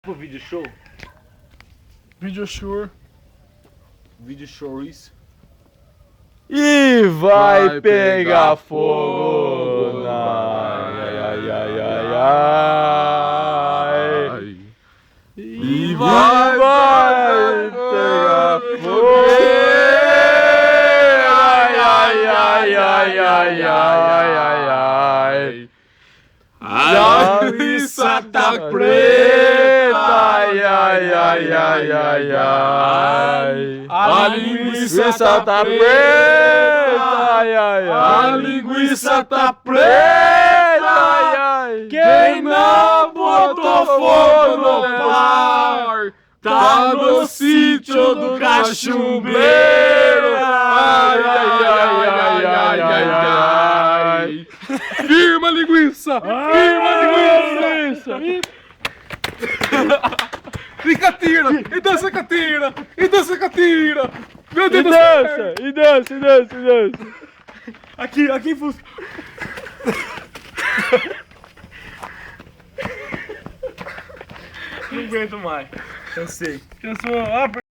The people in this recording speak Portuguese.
Tipo vídeo show? Video sure. Vídeo shows. E vai pegar pegar fogo fogo, na... vai. Ai, ai, ai, ai. E vai pegar fogo. Ai, ai, ai, ai, ai, ai, ai, ai. A linguiça tá preta. Ai, ai, ai, ai, ai, ai. A linguiça tá preta. Ai, ai, ai. A linguiça tá preta. Ai, ai. Quem não botou fogo no par tá no sítio do cachumbeiro. Ai, ai, ai, ai, ai, ai, ai. Firma linguiça! Firma linguiça! E catira! E dança catira! E dança catira! Meu Deus do céu! E dança. Aqui, Fusca! Não aguento mais. Cansei. Eu sou...